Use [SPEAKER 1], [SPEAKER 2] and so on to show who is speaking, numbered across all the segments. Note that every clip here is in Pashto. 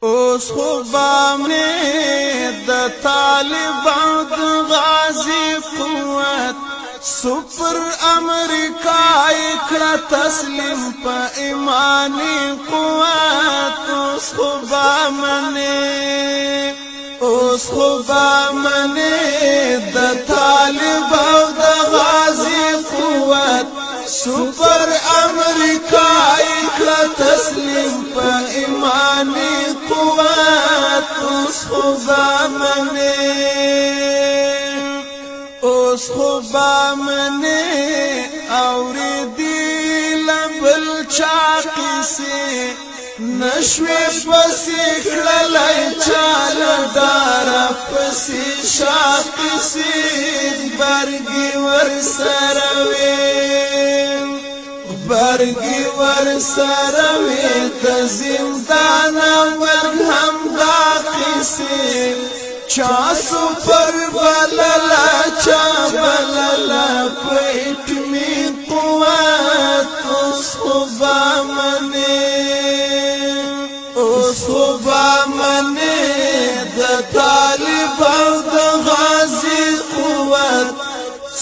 [SPEAKER 1] اوس خو بامنه د طالب او د غازی قوت سپر امریکا کړه تسلیم په ایمانی قوت اوس خو بامنه د طالب او د غازی قوت سپر امریکا کړه تسلیم په ایمانی قوت اوس خو بامنه اوریدی لبل چاقی سے نشوی پسی کړلای چال دار پسی شاقی سے برگی ور سروي د زندان ور هم باقی سے چا سپر بللا چا بللا پیٹ می قوت اوس خو بامنه د طالب او د غازی قوت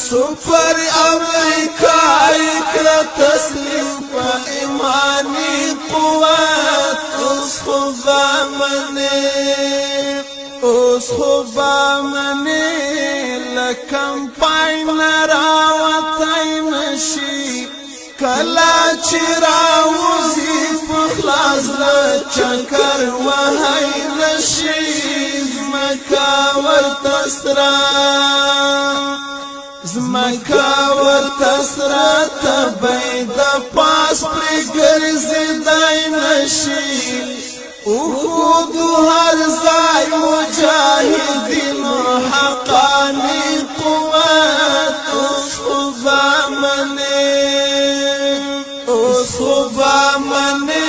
[SPEAKER 1] سپر امریکا کړه تسلیم په ایمانی قوت اوس خو بامنه لکم پاین راوتای نشي کلا چې راوزی په خلاص له چکر وهی نشي زمکا ورتسرا تبید پاس پر گرزدائی نشی اخودو هر زای مجاہدین و حقانی قوت اوس خو بامنه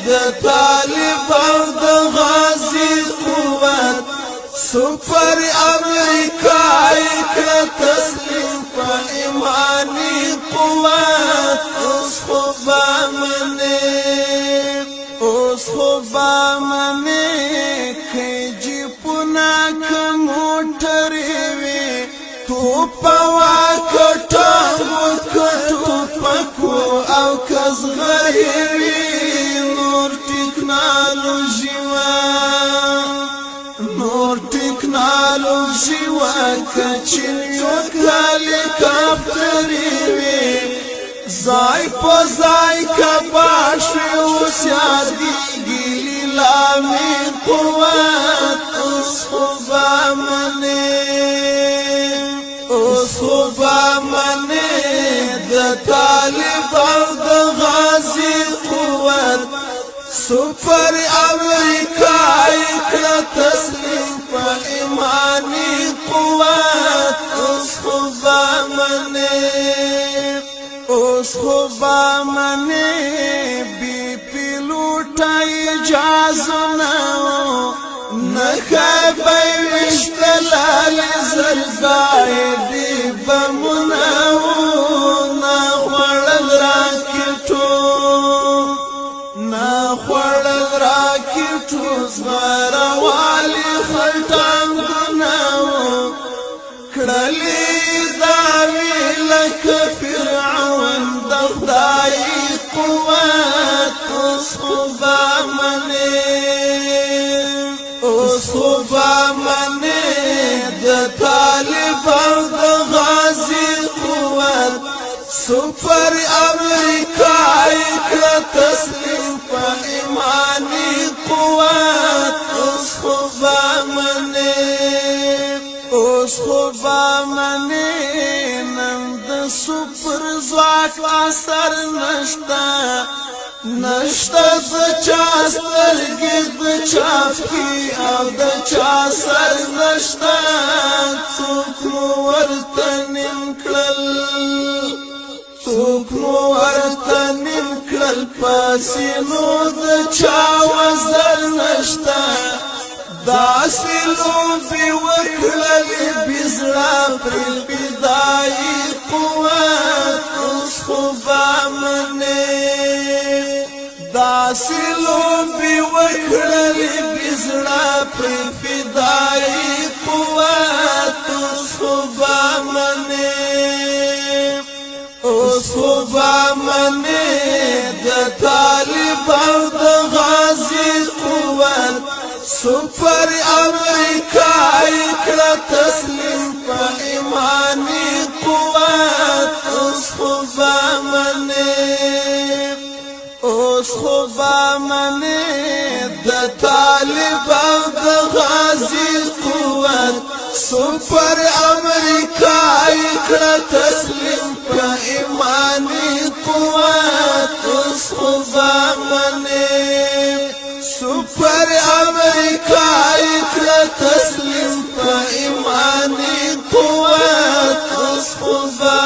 [SPEAKER 1] د طالب او د غازی قوت سپر امریکا کړه تسلیم په ایمانی قوت اوس خو بامنه کې جیپونه موټرې وي توپا واکټو پکو او کزغری وي نور ټیکنالوژي وکچریو هلیکاپټرې وي زای په زای کباشوي اوس یادېږي لیلامي قوت اوس خو بامنه د طالب او د غازی قوت سپر امریکا کړه تسلیم په ایمانی قوت اوس خو بامنه بی پیلوټای اجازه نه خبر وشتلال زرګای دی بمناو نه خړل راکټو زغره والی خلټان بناو کړلی دا ویلک فرعون د خدای قوت اوس خو بامنه د طالب او د غازی قوت سپر امریکا کړه تسلیم په ایمانی قوت اوس خو بامنه نن د سپر ځواک اثر نشتا د چا سترګې د چاپی او د چا سر نشتا څوک مو ورته نیم کړل پاسینو د چا وزر نشتا داسې لوبې وکړلې بزړه پرې فدایي قوت اوس خو بامنه داسې لوبې وکړلې زړه پر فدای قوت اوس خو به منې د طالب او د غازی قوت سپر امریکای کړه تسلیم په ایمانی قوت اوس خو به منې د طالب او د غازی قوت سپر امریکای کړه تسلیم په ایمانی قوت اوس خو به منې سپر امریکای کړه تسلیم په ایمانی قوت اوس خو به